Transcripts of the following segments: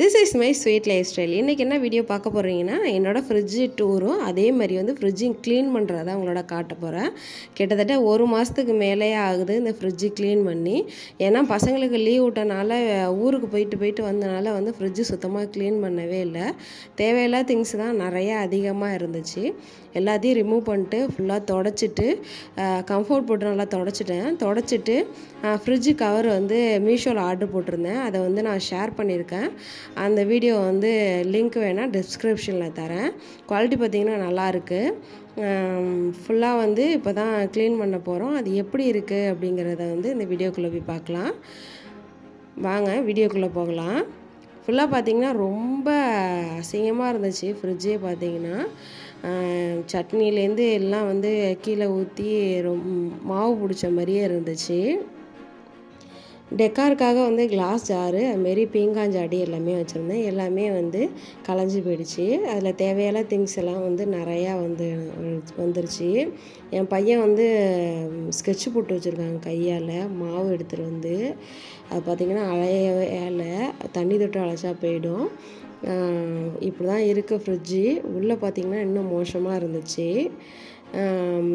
This is my sweet lifestyle. இன்னைக்கு என்ன video பார்க்க போறீங்கன்னா என்னோட ஃப்ரிட்ஜ் டூரும் அதே மாதிரி வந்து ஃப்ரிட்ஜிங் க்ளீன் பண்ணுறத உங்களோட காட்ட போகிறேன். கிட்டத்தட்ட ஒரு மாதத்துக்கு மேலேயே ஆகுது இந்த ஃப்ரிட்ஜ் க்ளீன் பண்ணி. ஏன்னா பசங்களுக்கு லீவ் விட்டனால ஊருக்கு போயிட்டு வந்தனால வந்து ஃப்ரிட்ஜ் சுத்தமாக க்ளீன் பண்ணவே இல்லை. தேவையில்லாத திங்ஸ் தான் நிறையா அதிகமாக இருந்துச்சு. எல்லாத்தையும் ரிமூவ் பண்ணிட்டு ஃபுல்லாக தொடச்சிட்டு கம்ஃபர்ட் போட்டு நல்லா தொடச்சிட்டு ஃப்ரிட்ஜு கவர் வந்து மீஷோவில் ஆர்டர் போட்டிருந்தேன். அதை வந்து நான் ஷேர் பண்ணியிருக்கேன். அந்த வீடியோ வந்து லிங்க் வேணால் டிஸ்கிரிப்ஷனில் தரேன். குவாலிட்டி பார்த்திங்கன்னா நல்லாயிருக்கு. ஃபுல்லாக வந்து இப்போ தான் க்ளீன் பண்ண போகிறோம். அது எப்படி இருக்குது அப்படிங்கிறத வந்து இந்த வீடியோக்குள்ளே போய் பார்க்கலாம். வாங்க வீடியோக்குள்ளே போகலாம். ஃபுல்லாக பார்த்திங்கன்னா ரொம்ப அசிங்கமாக இருந்துச்சு. ஃப்ரிட்ஜே பார்த்திங்கன்னா சட்னிலேருந்து எல்லாம் வந்து கீழே ஊற்றி மாவு பிடிச்ச மாதிரியே இருந்துச்சு. டெக்காருக்காக வந்து கிளாஸ் ஜாரு அதுமாரி பீங்காஞ்சாடி எல்லாமே வச்சுருந்தேன். எல்லாமே வந்து கலைஞ்சி போயிடுச்சு. அதில் தேவையான திங்ஸ் எல்லாம் வந்து நிறையா வந்துருச்சு. என் பையன் வந்து ஸ்கெட்சு போட்டு வச்சுருக்காங்க கையால் மாவு எடுத்துகிட்டு வந்து. அது பார்த்திங்கன்னா அலையவே தண்ணி தொட்டு அழைச்சா போயிடும். இப்படி தான் இருக்குது ஃப்ரிட்ஜு. உள்ளே பார்த்திங்கன்னா இன்னும் மோசமாக இருந்துச்சு.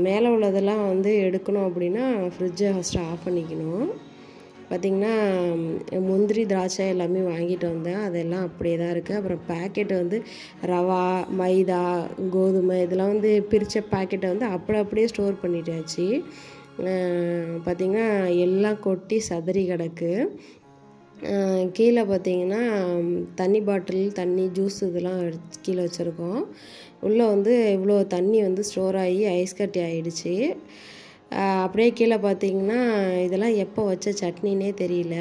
மேலே உள்ளதெல்லாம் வந்து எடுக்கணும் அப்படின்னா ஃப்ரிட்ஜை ஃபஸ்ட்டு ஆஃப் பண்ணிக்கணும். பார்த்திங்கன்னா முந்திரி திராட்சை எல்லாமே வாங்கிட்டு வந்தேன். அதெல்லாம் அப்படியே தான் இருக்குது. அப்புறம் பேக்கெட்டு வந்து ரவா மைதா கோதுமை இதெல்லாம் வந்து பிரித்த பேக்கெட்டை வந்து அப்படியே ஸ்டோர் பண்ணிட்டாச்சு. பார்த்திங்கன்னா எல்லாம் கொட்டி சதறி கிடக்கு. கீழே பார்த்திங்கன்னா தண்ணி பாட்டில் தண்ணி ஜூஸ் இதெல்லாம் கீழே வச்சுருக்கோம். உள்ளே வந்து இவ்வளோ தண்ணி வந்து ஸ்டோர் ஆகி ஐஸ் கட்டி ஆகிடுச்சு. அப்படியே கீழே பார்த்திங்கன்னா இதெல்லாம் எப்போ வச்ச சட்னினே தெரியல.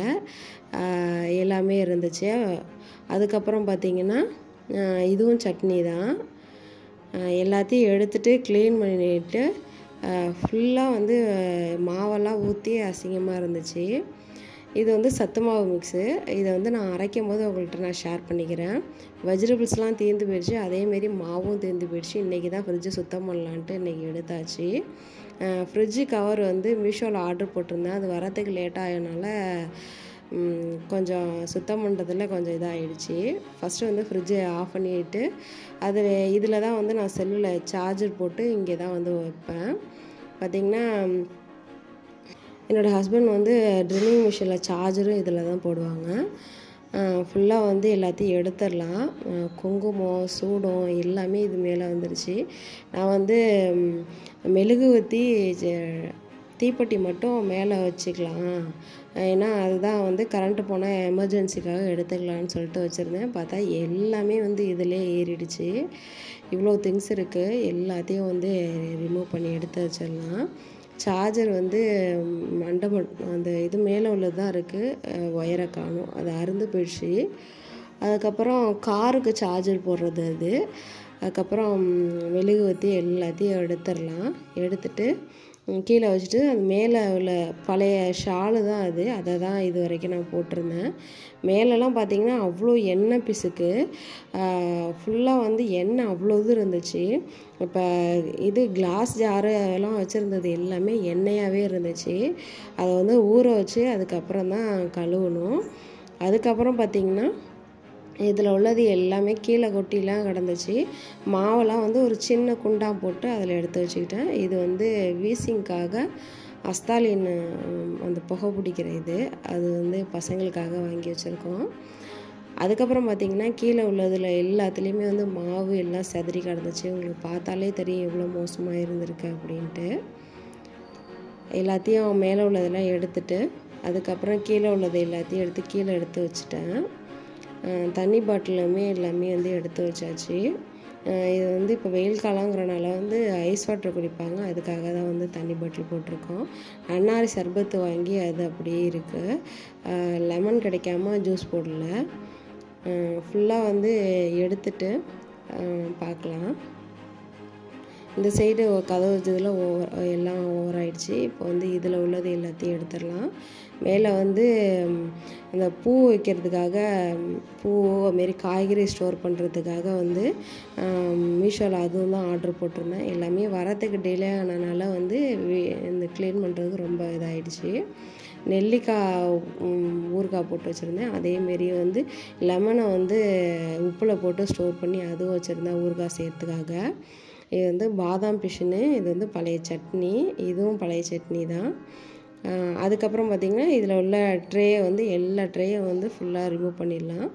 எல்லாமே இருந்துச்சு. அதுக்கப்புறம் பார்த்திங்கன்னா இதுவும் சட்னி தான். எல்லாத்தையும் எடுத்துகிட்டு க்ளீன் பண்ணிட்டு ஃபுல்லாக வந்து மாவெல்லாம் ஊற்றி அசிங்கமாக இருந்துச்சு. இது வந்து சத்து மாவு மிக்ஸு. இதை வந்து நான் அரைக்கும் போது உங்கள்கிட்ட நான் ஷேர் பண்ணிக்கிறேன். வெஜிடபிள்ஸ்லாம் தீர்ந்து போயிடுச்சு. அதேமாரி மாவும் தீர்ந்து போயிடுச்சு. இன்றைக்கி தான் ஃப்ரிட்ஜு சுத்தம் பண்ணலான்ட்டு இன்றைக்கி எடுத்தாச்சு. ஃப்ரிட்ஜு கவர் வந்து மீஷோவில் ஆர்டர் போட்டிருந்தேன். அது வரத்துக்கு லேட் ஆகினால கொஞ்சம் சுத்தம் பண்ணுறதுல கொஞ்சம் இதாகிடுச்சு. ஃபஸ்ட்டு வந்து ஃப்ரிட்ஜை ஆஃப் பண்ணிவிட்டு இதில் தான் வந்து நான் செல்லில் சார்ஜர் போட்டு இங்கே தான் வந்து வைப்பேன். பார்த்திங்கன்னா என்னோடய ஹஸ்பண்ட் வந்து ட்ரில்லிங் மிஷினில் சார்ஜரும் இதில் தான் போடுவாங்க. ஃபுல்லாக வந்து எல்லாத்தையும் எடுத்துடலாம். குங்குமம் சூடம் எல்லாமே இது மேலே வந்துடுச்சு. நான் வந்து மெழுகுவர்த்தி தீப்பெட்டி மட்டும் மேலே வச்சுக்கலாம். ஏன்னா அதுதான் வந்து கரண்ட்டு போனால் எமர்ஜென்சிக்காக எடுத்துக்கலான்னு சொல்லிட்டு வச்சுருந்தேன். பார்த்தா எல்லாமே வந்து இதிலே ஏறிடுச்சு. இவ்வளோ திங்ஸ் இருக்குது. எல்லாத்தையும் வந்து ரிமூவ் பண்ணி எடுத்து வச்சிடலாம். சார்ஜர் வந்து அந்த இது மேலே உள்ளது தான் இருக்குது. ஒயரை காணும். அது அறுந்து போயிடுச்சு. அதுக்கப்புறம் காருக்கு சார்ஜர் போடுறது அது. அதுக்கப்புறம் மெழுகுவர்த்தி எல்லாத்தையும் எடுத்துடலாம். எடுத்துட்டு கீழே வச்சுட்டு அது மேலே உள்ள பழைய ஷாலு தான் அது. அதை தான் இது வரைக்கும் நான் போட்டிருந்தேன். மேலெலாம் பார்த்திங்கன்னா அவ்வளோ எண்ணெய் பிசுக்கு. ஃபுல்லாக வந்து எண்ணெய் அவ்வளோ இது இருந்துச்சு. இப்போ இது கிளாஸ் ஜாரு அதெல்லாம் வச்சுருந்தது எல்லாமே எண்ணெயாகவே இருந்துச்சு. அதை வந்து ஊற வச்சு அதுக்கப்புறம் தான் கழுவணும். அதுக்கப்புறம் பார்த்திங்கன்னா இதில் உள்ளது எல்லாமே கீழே கொட்டிலாம் கிடந்துச்சு. மாவெல்லாம் வந்து ஒரு சின்ன குண்டான் போட்டு அதில் எடுத்து வச்சுக்கிட்டேன். இது வந்து வீசிங்க்காக அஸ்தாலின் அந்த புகை பிடிக்கிற இது. அது வந்து பசங்களுக்காக வாங்கி வச்சுருக்கோம். அதுக்கப்புறம் பார்த்திங்கன்னா கீழே உள்ளதில் எல்லாத்துலேயுமே வந்து மாவு எல்லாம் செதறி கிடந்துச்சு. உங்களுக்கு பார்த்தாலே தெரியும் எவ்வளோ மோசமாக இருந்திருக்கு அப்படின்ட்டு. எல்லாத்தையும் மேலே உள்ளதெல்லாம் எடுத்துட்டு அதுக்கப்புறம் கீழே உள்ளது எல்லாத்தையும் எடுத்து வச்சுட்டேன். தண்ணி பாட்டிலுமே எல்லாமே வந்து எடுத்து வச்சாச்சு. இது வந்து இப்போ வெயில் காலங்கிறனால வந்து ஐஸ் வாட்டர் குடிப்பாங்க. அதுக்காக தான் வந்து தண்ணி பாட்டில் போட்டிருக்கோம். அன்னாரி சர்பத்து வாங்கி அது அப்படியே இருக்குது. லெமன் கிடைக்காம ஜூஸ் போடல. ஃபுல்லாக வந்து எடுத்துட்டு பார்க்கலாம். இந்த சைடு கதவு இதில் எல்லாம் ஓவர் ஆகிடுச்சு. இப்போ வந்து இதில் உள்ளது எல்லாத்தையும் எடுத்துடலாம். மேலே வந்து அந்த பூ வைக்கிறதுக்காக பூ அதுமாரி காய்கறி ஸ்டோர் பண்ணுறதுக்காக வந்து மீஷோவில் அதுவும் தான் ஆர்டர் போட்டிருந்தேன். எல்லாமே வரத்துக்கு டிலே ஆனதுனால வந்து இந்த க்ளீன் பண்ணுறதுக்கு ரொம்ப இதாகிடுச்சு. நெல்லிக்காய் ஊறுகாய் போட்டு வச்சுருந்தேன். அதேமாரி வந்து லெமனை வந்து உப்பில் போட்டு ஸ்டோர் பண்ணி அதுவும் வச்சுருந்தேன் ஊறுகாய் செய்கிறதுக்காக. இது வந்து பாதாம் பிஷினு, இது வந்து பழைய சட்னி, இதுவும் பழைய சட்னி தான். அதுக்கப்புறம் பார்த்திங்கன்னா இதில் உள்ள ட்ரேயை வந்து எல்லா ட்ரேயும் வந்து ஃபுல்லாக ரிமூவ் பண்ணிடலாம்.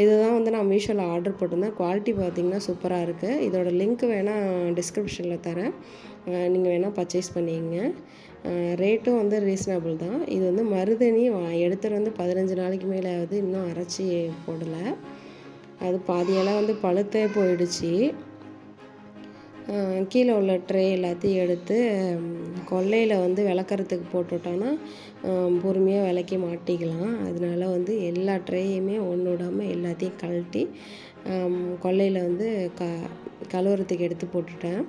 இதுதான் வந்து நான் மீஷோவில் ஆர்டர் போட்டிருந்தேன். குவாலிட்டி பார்த்திங்கன்னா சூப்பராக இருக்குது. இதோட லிங்க் வேணால் டிஸ்கிரிப்ஷனில் தரேன், நீங்கள் வேணால் பர்ச்சேஸ் பண்ணிக்கங்க. ரேட்டும் வந்து ரீசனபிள் தான். இது வந்து மருதாணி எடுத்துகிட்டு வந்து 15 நாளைக்கு மேலே ஆகுது, இன்னும் அரைச்சி போடலை. அது பாதியெல்லாம் வந்து பழுத்தே போயிடுச்சு. கீழே உள்ள ட்ரே எல்லாத்தையும் எடுத்து கொல்லையில் வந்து விளக்கறதுக்கு போட்டுவிட்டோன்னா பொறுமையாக விளக்கி மாட்டிக்கலாம். அதனால வந்து எல்லா ட்ரேயுமே ஒன்று விடாமல் எல்லாத்தையும் கழட்டி கொல்லையில் வந்து கழுவுறதுக்கு எடுத்து போட்டுட்டேன்.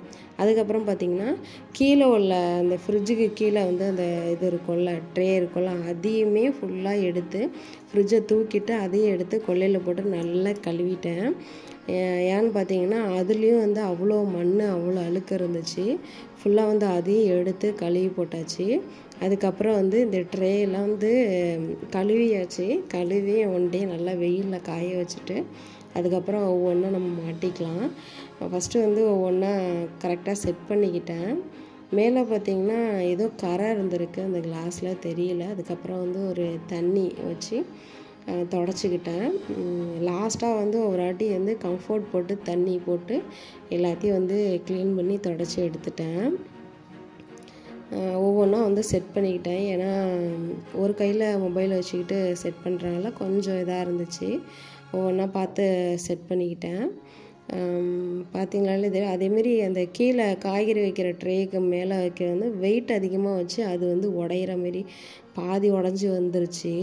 அதுக்கப்புறம் பார்த்திங்கன்னா கீழே உள்ள அந்த ஃப்ரிட்ஜுக்கு கீழே வந்து அந்த இது இருக்கும்ல, ட்ரே இருக்கும்ல, அதையுமே ஃபுல்லாக எடுத்து ஃப்ரிட்ஜை தூக்கிட்டு அதையும் எடுத்து கொல்லையில் போட்டு நல்லா கழுவிட்டேன். ஏன்னு பார்த்தீங்கன்னா அதுலேயும் வந்து அவ்வளோ மண், அவ்வளோ அழுக்கு இருந்துச்சு. ஃபுல்லாக வந்து அதையும் எடுத்து கழுவி போட்டாச்சு. அதுக்கப்புறம் வந்து இந்த ட்ரேயெல்லாம் வந்து கழுவியாச்சு. கழுவி ஒன் டே நல்லா வெயிலில் காய வச்சுட்டு அதுக்கப்புறம் ஒவ்வொன்றா நம்ம மாட்டிக்கலாம். ஃபஸ்ட்டு வந்து ஒவ்வொன்றா கரெக்டாக செட் பண்ணிக்கிட்டேன். மேலே பார்த்திங்கன்னா ஏதோ கரை இருந்திருக்கு அந்த கிளாஸில், தெரியல. அதுக்கப்புறம் வந்து ஒரு தண்ணி வச்சு தொடச்சிக்கிட்டேன். லாஸ்ட்டாக வந்து ஒரு வாட்டி வந்து கம்ஃபோர்ட் போட்டு தண்ணி போட்டு எல்லாத்தையும் வந்து க்ளீன் பண்ணி தொடச்சி எடுத்துட்டேன். ஒவ்வொன்றா வந்து செட் பண்ணிக்கிட்டேன். ஏன்னா ஒரு கையில் மொபைலை வச்சுக்கிட்டு செட் பண்ணுறனால கொஞ்சம் இதாக இருந்துச்சு. ஒவ்வொன்றா பார்த்து செட் பண்ணிக்கிட்டேன். பார்த்திங்களாலே தெரியும். அதேமாரி அந்த கீழே காய்கறி வைக்கிற ட்ரேக்கு மேலே வைக்க வந்து வெயிட் அதிகமாக வச்சு அது வந்து உடையிற மாரி பாதி உடஞ்சி வந்துருச்சு.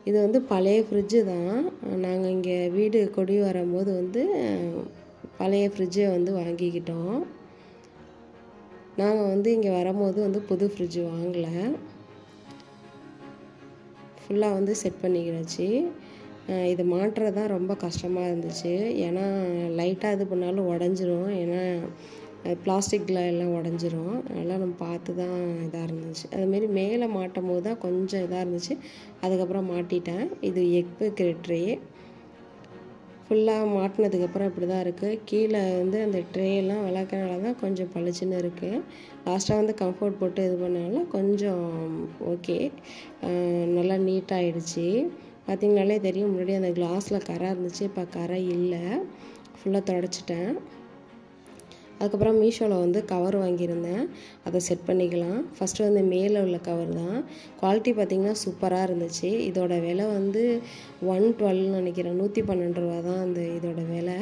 இது வந்து பழைய ஃப்ரிட்ஜு தான். நாங்கள் இங்கே வீடு குடி வரும்போது வந்து பழைய ஃப்ரிட்ஜை வந்து வாங்கிக்கிட்டோம். நாங்கள் வந்து இங்கே வரும்போது வந்து புது ஃப்ரிட்ஜு வாங்கலை. ஃபுல்லாக வந்து செட் பண்ணிக்கிறாச்சு. இது மாட்டுறது தான் ரொம்ப கஷ்டமாக இருந்துச்சு. ஏன்னா லைட்டாக இது பண்ணாலும் உடஞ்சிரும். ஏன்னா பிளாஸ்டிக்கில் எல்லாம் உடஞ்சிரும். அதெல்லாம் நம்ம பார்த்து தான் இதாக இருந்துச்சு. அதுமாரி மேலே மாட்டும் போது தான் கொஞ்சம் இதாக இருந்துச்சு. அதுக்கப்புறம் மாட்டிட்டேன். இது எக் வைக்கிற ட்ரே. ஃபுல்லாக மாட்டினதுக்கப்புறம் இப்படி தான் இருக்குது. கீழே வந்து அந்த ட்ரேயெல்லாம் விளக்கனால தான் கொஞ்சம் பளிச்சுன்னு இருக்குது. லாஸ்ட்டாக வந்து கம்ஃபோர்ட் போட்டு இது பண்ணாலும் கொஞ்சம் ஓகே, நல்லா நீட்டாகிடுச்சு. பார்த்திங்கனாலே தெரியும், முன்னாடி அந்த கிளாஸில் கரை இருந்துச்சு, இப்போ கரை இல்லை. ஃபுல்லாக தொடச்சிட்டேன். அதுக்கப்புறம் மீஷோவில் வந்து கவர் வாங்கியிருந்தேன், அதை செட் பண்ணிக்கலாம். ஃபஸ்ட்டு வந்து மேலே உள்ள கவர் தான். குவாலிட்டி பார்த்திங்கன்னா சூப்பராக இருந்துச்சு. இதோட விலை வந்து 112 நினைக்கிறேன், 112 ரூபா தான் அந்த இதோட விலை.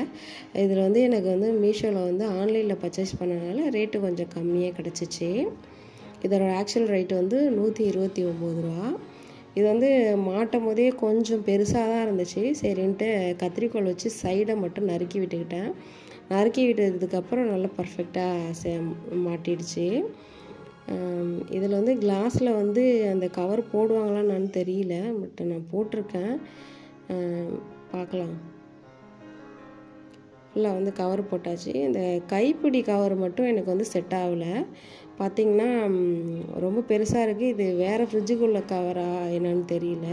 இதில் வந்து எனக்கு வந்து மீஷோவில் வந்து ஆன்லைனில் பர்ச்சேஸ் பண்ணனால ரேட்டு கொஞ்சம் கம்மியாக கிடச்சிச்சு. இதோட ஆக்சுவல் ரேட்டு வந்து 129 ரூபா. இது வந்து மாட்டும் போதே கொஞ்சம் பெருசாக தான் இருந்துச்சு. சரின்ட்டு கத்திரிக்கோல் வச்சு சைடை மட்டும் நறுக்கி விட்டுக்கிட்டேன். நறுக்கி விட்டதுக்கப்புறம் நல்லா பர்ஃபெக்டாக மாட்டிடுச்சு. இதில் வந்து கிளாஸில் வந்து அந்த கவர் போடுவாங்களான்னு தெரியல, பட் நான் போட்டிருக்கேன், பார்க்கலாம். ஃபுல்லாக வந்து கவர் போட்டாச்சு. இந்த கைப்பிடி கவர் மட்டும் எனக்கு வந்து செட் ஆகலை. பார்த்திங்கன்னா ரொம்ப பெருசாக இருக்குது. இது வேறு ஃப்ரிட்ஜுக்குள்ள கவரா என்னன்னு தெரியல.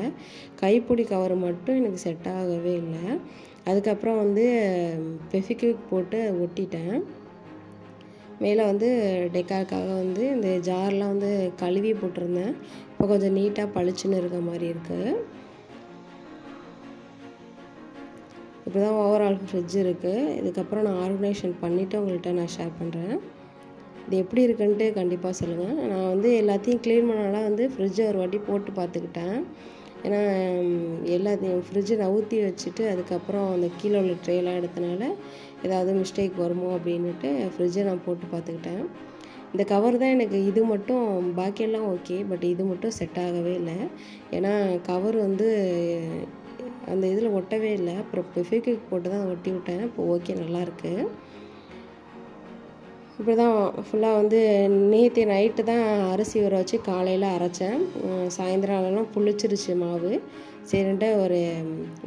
கைப்பிடி கவர் மட்டும் எனக்கு செட் ஆகவே இல்லை. அதுக்கப்புறம் வந்து ஃபெவிக்விக் போட்டு ஒட்டிட்டேன். மேலே வந்து டெக்காக்காக வந்து இந்த ஜார்லாம் வந்து கழுவி போட்டிருந்தேன். இப்போ கொஞ்சம் நீட்டாக பளிச்சுன்னு இருக்க மாதிரி இருக்குது. இப்படி தான் ஓவரால் ஃப்ரிட்ஜ் இருக்குது. இதுக்கப்புறம் நான் ஆர்கனைசேஷன் பண்ணிவிட்டு உங்கள்கிட்ட நான் ஷேர் பண்ணுறேன். இது எப்படி இருக்குன்ட்டு கண்டிப்பாக சொல்லுங்கள். நான் வந்து எல்லாத்தையும் க்ளீன் பண்ணாலும் வந்து ஃப்ரிட்ஜை ஒரு வாட்டி போட்டு பார்த்துக்கிட்டேன். ஏன்னா எல்லாத்தையும் ஃப்ரிட்ஜை நவுத்தி வச்சுட்டு அதுக்கப்புறம் அந்த கீழே உள்ள ட்ரேலாம் எடுத்தனால ஏதாவது மிஸ்டேக் வருமோ அப்படின்ட்டு ஃப்ரிட்ஜை நான் போட்டு பார்த்துக்கிட்டேன். இந்த கவர் தான் எனக்கு இது மட்டும், பாக்கியெல்லாம் ஓகே, பட் இது மட்டும் செட் ஆகவே இல்லை. ஏன்னா கவர் வந்து அந்த இதில் ஒட்டவே இல்லை. அப்புறம் ஃபெவிக்விக் போட்டு தான் ஒட்டி விட்டேன். இப்போ ஓகே, நல்லாயிருக்கு. இப்படி தான் ஃபுல்லாக வந்து நேற்று நைட்டு தான் அரிசி ஊற வச்சு காலையில் அரைச்சேன். சாயந்தரம்லாம் புளிச்சிருச்சு மாவு. சரின்ட்டு ஒரு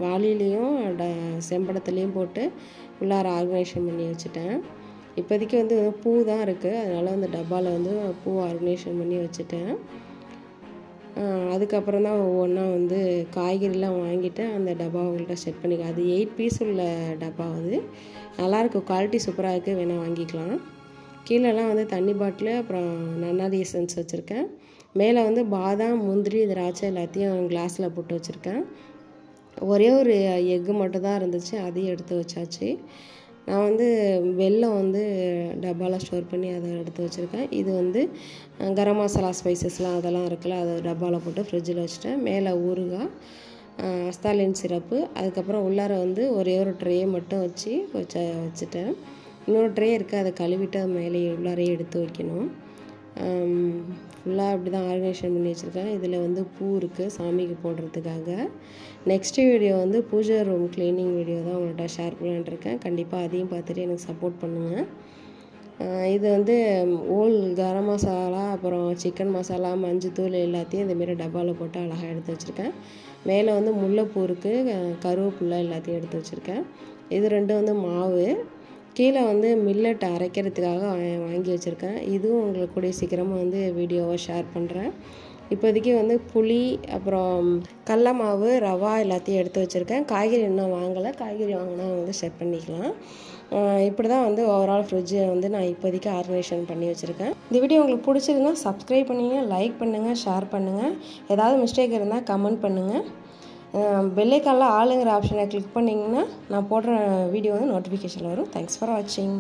வாளிலையும் செம்படத்துலேயும் போட்டு உள்ளார ஆர்கனைசேஷன் பண்ணி வச்சுட்டேன். இப்போதைக்கு வந்து பூ தான் இருக்குது, அதனால் அந்த டப்பாவில் வந்து பூ ஆர்கனைசேஷன் பண்ணி வச்சுட்டேன். அதுக்கப்புறம் தான் ஒவ்வொன்றா வந்து காய்கறிலாம் வாங்கிட்டு அந்த டப்பாவுங்கள்ட்ட செட் பண்ணிக்கலாம். அது 8 பீஸ் உள்ள டப்பா அது. நல்லாயிருக்கும், குவாலிட்டி சூப்பராக இருக்குது, வேணால் வாங்கிக்கலாம். கீழெல்லாம் வந்து தண்ணி பாட்டில், அப்புறம் நன்னாரி எசன்ஸ் வச்சுருக்கேன். மேலே வந்து பாதாம், முந்திரி, திராட்சை எல்லாத்தையும் கிளாஸில் போட்டு வச்சுருக்கேன். ஒரே ஒரு எக்கு மட்டும் தான் இருந்துச்சு, அதையும் எடுத்து வச்சாச்சு. நான் வந்து வெல்லம் வந்து டப்பாவில் ஸ்டோர் பண்ணி அதை எடுத்து வச்சுருக்கேன். இது வந்து கரம் மசாலா ஸ்பைசஸ்லாம் அதெல்லாம் இருக்குல்ல, அதை டப்பாவில் போட்டு ஃப்ரிட்ஜில் வச்சுட்டேன். மேலே ஊறுகாய், அஸ்தாலின் சிரப்பு, அதுக்கப்புறம் உள்ளார வந்து ஒரே ஒரு ட்ரே மட்டும் வச்சுட்டேன். இன்னொரு ட்ரே இருக்குது, அதை கழுவிட்டு அது மேலே உள்ளாரே எடுத்து வைக்கணும். ஃபுல்லாக அப்படி தான் ஆர்கனைசேஷன் பண்ணி வச்சுருக்கேன். இதில் வந்து பூ இருக்குது சாமிக்கு போடுறதுக்காக. நெக்ஸ்ட்டு வீடியோ வந்து பூஜை ரூம் க்ளீனிங் வீடியோ தான் உங்கள்கிட்ட ஷேர் பண்ணலான்ட்டு இருக்கேன். கண்டிப்பாக அதையும் பார்த்துட்டு எனக்கு சப்போர்ட் பண்ணுங்கள். இது வந்து ஓல் கரம் மசாலா, அப்புறம் சிக்கன் மசாலா, மஞ்சத்தூள் எல்லாத்தையும் இந்தமாரி டப்பாவில் போட்டு அழகாக எடுத்து வச்சுருக்கேன். மேலே வந்து முல்லைப்பூ இருக்குது, கருவேப்பிலை எல்லாத்தையும் எடுத்து வச்சுருக்கேன். இது ரெண்டும் வந்து மாவு. கீழே வந்து மில்லட் அரைக்கிறதுக்காக வாங்கி வச்சுருக்கேன். இதுவும் உங்களுக்கு கூடிய சீக்கிரமாக வந்து வீடியோவை ஷேர் பண்ணுறேன். இப்போதைக்கு வந்து புளி, அப்புறம் கடல மாவு, ரவா எல்லாத்தையும் எடுத்து வச்சுருக்கேன். காய்கறி இன்னும் வாங்கலை, காய்கறி வாங்கினா வந்து செட் பண்ணிக்கலாம். இப்படி தான் வந்து ஓவரால் ஃப்ரிட்ஜை வந்து நான் இப்போதைக்கு ஆர்கனைசேஷன் பண்ணி வச்சுருக்கேன். இந்த வீடியோ உங்களுக்கு பிடிச்சிருந்தா சப்ஸ்கிரைப் பண்ணுங்கள், லைக் பண்ணுங்கள், ஷேர் பண்ணுங்கள். ஏதாவது மிஸ்டேக் இருந்தால் கமெண்ட் பண்ணுங்கள். பெல் ஐகானில் ஆளுங்கிற ஆப்ஷனை கிளிக் பண்ணிங்கன்னா நான் போடுற வீடியோ வந்து நோட்டிஃபிகேஷன் வரும். தேங்க்ஸ் ஃபார் வாட்சிங்.